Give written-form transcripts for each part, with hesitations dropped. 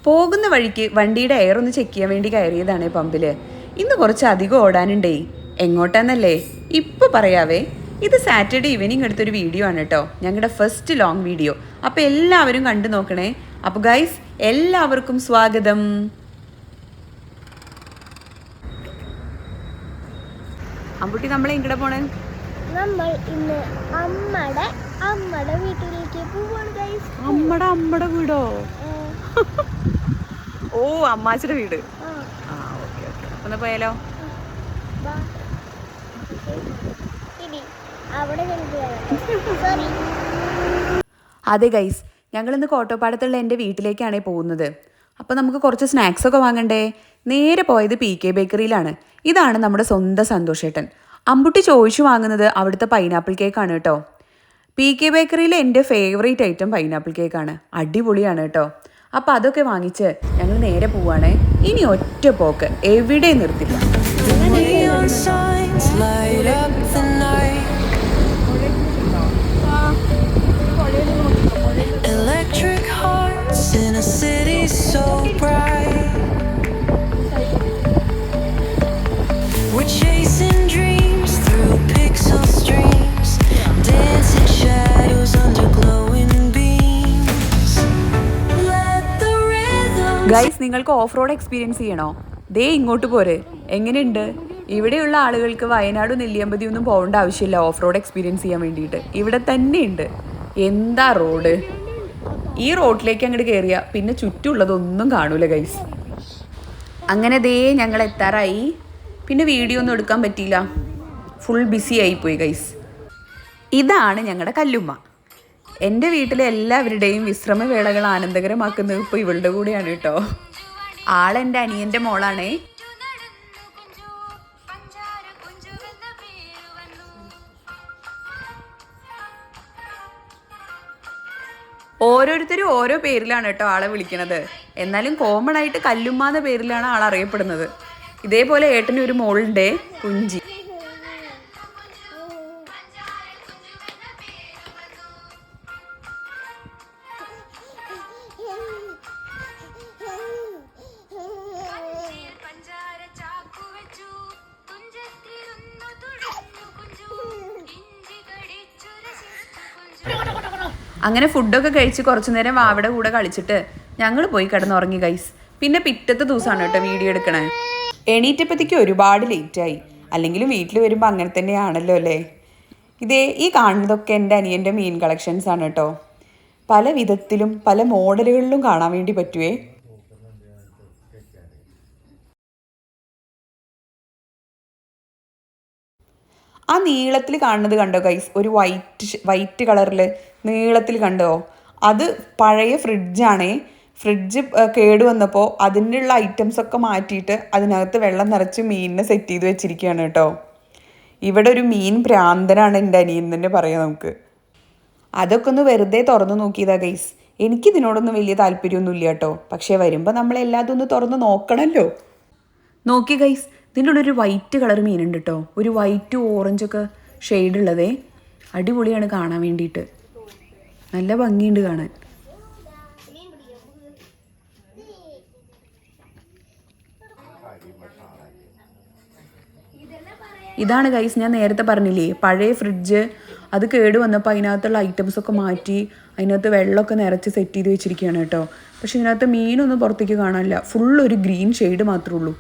പോകുന്ന വഴിക്ക് വണ്ടിയുടെ എയർ ഒന്ന് ചെക്ക് ചെയ്യാൻ വേണ്ടി കയറിയതാണ് പമ്പിൽ. ഇന്ന് കുറച്ച് അധികം ഓടാനുണ്ടേ. എങ്ങോട്ടാന്നല്ലേ ഇപ്പോൾ പറയാവേ. ഇത് സാറ്റർഡേ ഈവനിങ് എടുത്തൊരു വീഡിയോ ആണ് കേട്ടോ, ഞങ്ങളുടെ ഫസ്റ്റ് ലോങ് വീഡിയോ. അപ്പോൾ എല്ലാവരും കണ്ടു നോക്കണേ. അപ്പോൾ ഗൈസ് എല്ലാവർക്കും സ്വാഗതം. അമ്പുട്ടി നമ്മളെ ഇങ്ങടെ പോണേ? നമ്മൾ ഇന്ന് അമ്മടെ വീട്ടിലേക്ക് പോവാണ് ഗൈസ്. അമ്മടെ വീടോ? ഓ, അമ്മാച്ചിയുടെ വീട്. ഓക്കെ ഓക്കെ, ഒന്ന് പോയാലോ? അതെ ഗൈസ്, ഞങ്ങളിന്ന് കോട്ടോപ്പാടത്തുള്ള എൻ്റെ വീട്ടിലേക്കാണ് പോകുന്നത്. അപ്പോൾ നമുക്ക് കുറച്ച് സ്നാക്സൊക്കെ വാങ്ങണ്ടേ? നേരെ പോയത് PK ബേക്കറിയിലാണ്. ഇതാണ് നമ്മുടെ സ്വന്തം സന്തോഷേട്ടൻ. അമ്പുട്ടി ചോദിച്ചു വാങ്ങുന്നത് അവിടുത്തെ പൈനാപ്പിൾ കേക്കാണ് കേട്ടോ. PK ബേക്കറിയിലെ എൻ്റെ ഫേവറേറ്റ് ഐറ്റം പൈനാപ്പിൾ കേക്കാണ്. അടിപൊളിയാണ് കേട്ടോ. അപ്പോൾ അതൊക്കെ വാങ്ങിച്ച് ഞങ്ങൾ നേരെ പോവുകയാണേ. ഇനി ഒറ്റ പോക്ക്, എവിടെ നിർത്തില്ല. ഗൈസ്, നിങ്ങൾക്ക് ഓഫ് റോഡ് എക്സ്പീരിയൻസ് ചെയ്യണോ? ദേ ഇങ്ങോട്ട് പോരെ. എങ്ങനെയുണ്ട്? ഇവിടെയുള്ള ആളുകൾക്ക് വയനാട് നെല്ലിയമ്പതി ഒന്നും പോകേണ്ട ആവശ്യമില്ല ഓഫ് റോഡ് എക്സ്പീരിയൻസ് ചെയ്യാൻ വേണ്ടിയിട്ട്. ഇവിടെ തന്നെയുണ്ട്. എന്താ റോഡ്! ഈ റോഡിലേക്ക് അങ്ങോട്ട് കയറിയാൽ പിന്നെ ചുറ്റുമുള്ളതൊന്നും കാണൂല ഗൈസ്. അങ്ങനെ ദേ ഞങ്ങൾ എത്താറായി. പിന്നെ വീഡിയോ ഒന്നും എടുക്കാൻ പറ്റിയില്ല, ഫുൾ ബിസി ആയിപ്പോയി ഗൈസ്. ഇതാണ് ഞങ്ങളുടെ കല്ലുമ്മ. എൻ്റെ വീട്ടിലെ എല്ലാവരുടെയും വിശ്രമവേളകൾ ആനന്ദകരമാക്കുന്നത് ഇപ്പോൾ ഇവളുടെ കൂടെയാണ് കേട്ടോ. ആളെൻ്റെ അനിയൻ്റെ മോളാണേ. ഓരോരുത്തരും ഓരോ പേരിലാണ് കേട്ടോ ആളെ വിളിക്കണത്. എന്നാലും കോമൺ ആയിട്ട് കല്ലുമ്മ എന്ന പേരിലാണ് ആൾ അറിയപ്പെടുന്നത്. ഇതേപോലെ ഏട്ടന് ഒരു മോളുണ്ട്, കുഞ്ചി. അങ്ങനെ ഫുഡൊക്കെ കഴിച്ച് കുറച്ചു നേരം വാവയുടെ കൂടെ കളിച്ചിട്ട് ഞങ്ങൾ പോയി കിടന്നുറങ്ങി ഗൈസ്. പിന്നെ പിറ്റത്തെ ദിവസമാണ് കേട്ടോ വീഡിയോ എടുക്കണേ. എണീറ്റപ്പത്തേക്ക് ഒരുപാട് ലേറ്റായി. അല്ലെങ്കിലും വീട്ടിൽ വരുമ്പോൾ അങ്ങനെ തന്നെയാണല്ലോ അല്ലേ. ഇതേ ഈ കാണുന്നതൊക്കെ എൻ്റെ അനിയൻ്റെ മീൻ കളക്ഷൻസ് ആണ് കേട്ടോ. പല വിധത്തിലും പല മോഡലുകളിലും കാണാൻ വേണ്ടി പറ്റുവേ. ആ നീളത്തിൽ കാണുന്നത് കണ്ടോ ഗൈസ്? ഒരു വൈറ്റ് കളറിൽ നീളത്തിൽ കണ്ടോ? അത് പഴയ ഫ്രിഡ്ജാണേ. ഫ്രിഡ്ജ് കേട് വന്നപ്പോൾ അതിൻ്റെ ഉള്ള ഐറ്റംസൊക്കെ മാറ്റിയിട്ട് അതിനകത്ത് വെള്ളം നിറച്ച് മീനിനെ സെറ്റ് ചെയ്ത് വെച്ചിരിക്കുകയാണ് കേട്ടോ. ഇവിടെ ഒരു മീൻ ഭ്രാന്തനാണ് എൻ്റെ അനിയൻ തന്നെ പറയാം നമുക്ക്. അതൊക്കെ ഒന്ന് വെറുതെ തുറന്നു നോക്കിയതാ ഗൈസ്. എനിക്കിതിനോടൊന്നും വലിയ താല്പര്യമൊന്നുമില്ല കേട്ടോ. പക്ഷേ വരുമ്പോൾ നമ്മളെല്ലാതും ഒന്ന് തുറന്ന് നോക്കണമല്ലോ. നോക്കി ഗൈസ്, ഇതിൻ്റെ ഉള്ളൊരു വൈറ്റ് കളർ മീനുണ്ട് കേട്ടോ. ഒരു വൈറ്റും ഓറഞ്ചൊക്കെ ഷെയ്ഡുള്ളതേ. അടിപൊളിയാണ് കാണാൻ വേണ്ടിയിട്ട്. നല്ല ഭംഗിയുണ്ട് കാണാൻ. ഇതാണ് ഗൈസ് ഞാൻ നേരത്തെ പറഞ്ഞില്ലേ, പഴയ ഫ്രിഡ്ജ്. അത് കേട് വന്നപ്പോൾ അതിനകത്തുള്ള ഐറ്റംസൊക്കെ മാറ്റി അതിനകത്ത് വെള്ളമൊക്കെ നിറച്ച് സെറ്റ് ചെയ്ത് വെച്ചിരിക്കുകയാണ് കേട്ടോ. പക്ഷെ ഇതിനകത്ത് മീനൊന്നും പുറത്തേക്ക് കാണാനില്ല. ഫുൾ ഒരു ഗ്രീൻ ഷെയ്ഡ് മാത്രമേ ഉള്ളൂ.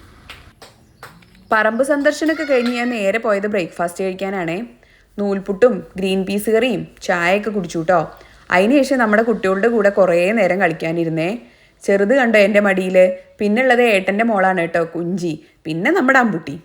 പറമ്പ് സന്ദർശനമൊക്കെ കഴിഞ്ഞ് ഞാൻ നേരെ പോയത് ബ്രേക്ക്ഫാസ്റ്റ് കഴിക്കാനാണേ. നൂൽപുട്ടും ഗ്രീൻ പീസ് കറിയും ചായയൊക്കെ കുടിച്ചു കേട്ടോ. അതിനുശേഷം നമ്മുടെ കുട്ടികളുടെ കൂടെ കുറേ നേരം കളിക്കാനിരുന്നേ. ചെറുത് കണ്ടോ എൻ്റെ മടിയിൽ. പിന്നെ ഉള്ളത് ഏട്ടൻ്റെ മോളാണ് കേട്ടോ, കുഞ്ചി. പിന്നെ നമ്മുടെ അമ്പുട്ടി.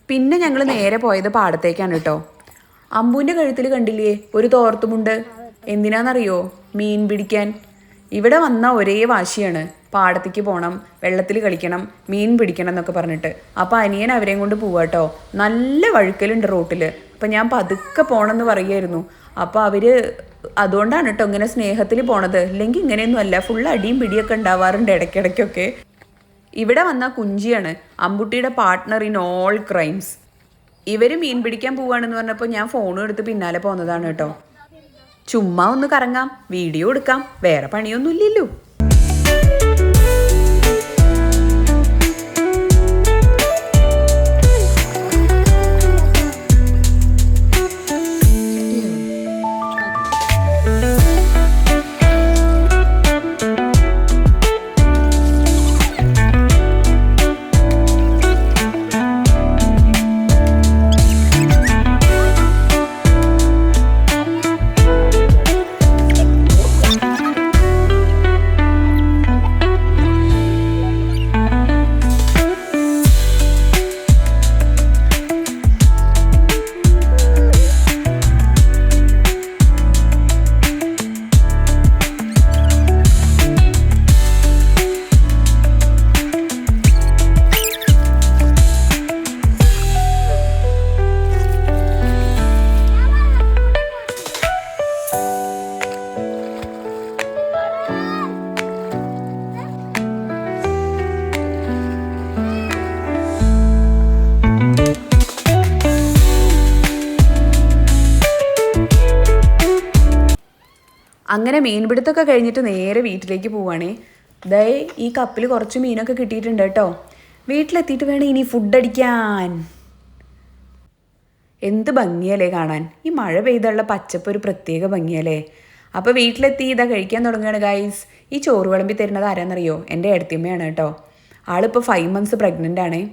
പിന്നെ ഞങ്ങൾ നേരെ പോയത് പാടത്തേക്കാണ് കേട്ടോ. അമ്പൂൻ്റെ കഴുത്തിൽ കണ്ടില്ലേ ഒരു തോർത്തുമുണ്ട്. എന്തിനാണെന്നറിയോ? മീൻ പിടിക്കാൻ. ഇവിടെ വന്ന ഒരേ വാശിയാണ്, പാടത്തേക്ക് പോകണം, വെള്ളത്തിൽ കളിക്കണം, മീൻ പിടിക്കണം എന്നൊക്കെ പറഞ്ഞിട്ട്. അപ്പോൾ അനിയൻ അവരെയും കൊണ്ട് പോവാട്ടോ. നല്ല വഴുക്കലുണ്ട് റോട്ടിൽ. അപ്പം ഞാൻ പതുക്കെ പോകണമെന്ന് പറയുമായിരുന്നു. അപ്പോൾ അവർ അതുകൊണ്ടാണ് കേട്ടോ ഇങ്ങനെ സ്നേഹത്തിൽ പോണത്. അല്ലെങ്കിൽ ഇങ്ങനെയൊന്നും അല്ല, ഫുൾ അടിയും പിടിയൊക്കെ ഉണ്ടാവാറുണ്ട് ഇടയ്ക്കിടയ്ക്കൊക്കെ. ഇവിടെ വന്ന കുഞ്ചിയാണ്, അമ്പുട്ടിയുടെ പാർട്ട്ണർ ഇൻ ഓൾ ക്രൈംസ്. ഇവർ മീൻ പിടിക്കാൻ പോവാണെന്ന് പറഞ്ഞപ്പോൾ ഞാൻ ഫോണും എടുത്ത് പിന്നാലെ പോകുന്നതാണ് കേട്ടോ. ചുമ്മാ ഒന്ന് കറങ്ങാം, വീഡിയോ എടുക്കാം, വേറെ പണിയൊന്നും ഇല്ലല്ലോ. അങ്ങനെ മീൻപിടുത്തമൊക്കെ കഴിഞ്ഞിട്ട് നേരെ വീട്ടിലേക്ക് പോവുകയാണേ. ദേ ഈ കപ്പിൽ കുറച്ച് മീനൊക്കെ കിട്ടിയിട്ടുണ്ട് കേട്ടോ. വീട്ടിലെത്തിയിട്ട് വേണം ഇനി ഫുഡ് അടിക്കാൻ. എന്ത് ഭംഗിയല്ലേ കാണാൻ. ഈ മഴ പെയ്തുള്ള പച്ചപ്പ് ഒരു പ്രത്യേക ഭംഗിയല്ലേ. അപ്പോൾ വീട്ടിലെത്തി ഇതാ കഴിക്കാൻ തുടങ്ങുകയാണ് ഗൈസ്. ഈ ചോറ് വിളമ്പി തരുന്നത് ആരാന്നറിയോ? എൻ്റെ ഏടത്തിയമ്മയാണ് കേട്ടോ. ആളിപ്പോൾ 5 months പ്രഗ്നൻ്റ് ആണേ.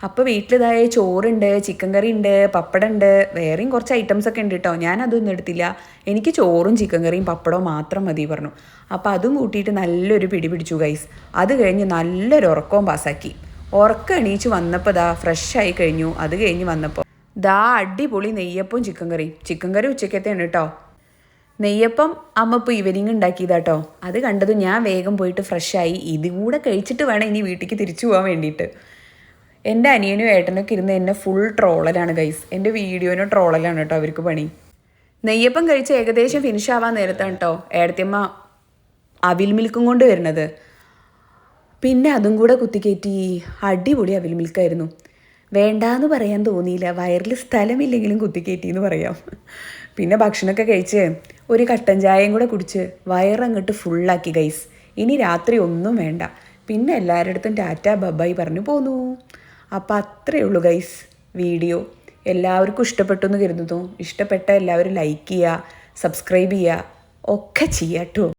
അപ്പോൾ വീട്ടിലിതായ ചോറുണ്ട്, ചിക്കൻ കറി ഉണ്ട്, പപ്പടം ഉണ്ട്, വേറെയും കുറച്ച് ഐറ്റംസ് ഒക്കെ ഉണ്ട് കേട്ടോ. ഞാനതൊന്നും എടുത്തില്ല. എനിക്ക് ചോറും ചിക്കൻ കറിയും പപ്പടവും മാത്രം മതി പറഞ്ഞു. അപ്പോൾ അതും കൂട്ടിയിട്ട് നല്ലൊരു പിടി പിടിച്ചു ഗൈസ്. അത് കഴിഞ്ഞ് നല്ലൊരു ഉറക്കവും പാസ്സാക്കി. ഉറക്കം എണീച്ച് വന്നപ്പോൾ ദാ ഫ്രഷായി കഴിഞ്ഞു. അത് കഴിഞ്ഞ് വന്നപ്പോൾ ദാ അടിപൊളി നെയ്യപ്പവും ചിക്കൻ കറി ഉച്ചക്കത്തെയാണ് കേട്ടോ. നെയ്യപ്പം അമ്മ ഇപ്പോൾ ഈവനിങ് ഉണ്ടാക്കിയതാട്ടോ. അത് കണ്ടതും ഞാൻ വേഗം പോയിട്ട് ഫ്രഷായി. ഇതും കൂടെ കഴിച്ചിട്ട് വേണം ഇനി വീട്ടിലേക്ക് തിരിച്ചു പോകാൻ വേണ്ടിയിട്ട്. എൻ്റെ അനിയനും ഏട്ടനൊക്കെ ഇരുന്ന് എന്നെ ഫുൾ ട്രോളലാണ് ഗൈസ്. എൻ്റെ വീഡിയോനും ട്രോളലാണ് കേട്ടോ അവർക്ക് പണി. നെയ്യപ്പം കഴിച്ച് ഏകദേശം ഫിനിഷ് ആവാൻ നേരത്താണ് കേട്ടോ ഏടത്തിയമ്മ അവിൽ മിൽക്കും കൊണ്ട് വരുന്നത്. പിന്നെ അതും കൂടെ കുത്തിക്കയറ്റി. അടിപൊളി അവിൽ മിൽക്കായിരുന്നു. വേണ്ടാന്ന് പറയാൻ തോന്നിയില്ല. വയറിൽ സ്ഥലമില്ലെങ്കിലും കുത്തിക്കയറ്റിയെന്ന് പറയാം. പിന്നെ ഭക്ഷണമൊക്കെ കഴിച്ച് ഒരു കട്ടൻ ചായയും കൂടെ കുടിച്ച് വയറങ്ങോട്ട് ഫുള്ളാക്കി ഗൈസ്. ഇനി രാത്രി ഒന്നും വേണ്ട. പിന്നെ എല്ലാവരുടെ അടുത്തും ടാറ്റ ബബായി പറഞ്ഞു പോന്നു. അപ്പോൾ അത്രയേ ഉള്ളൂ ഗൈസ് വീഡിയോ. എല്ലാവർക്കും ഇഷ്ടപ്പെട്ടു എന്ന് കരുതുന്നു. ഇഷ്ടപ്പെട്ട എല്ലാവരും ലൈക്ക് ചെയ്യുക, സബ്സ്ക്രൈബ് ചെയ്യുക ഒക്കെ ചെയ്യാം കേട്ടോ.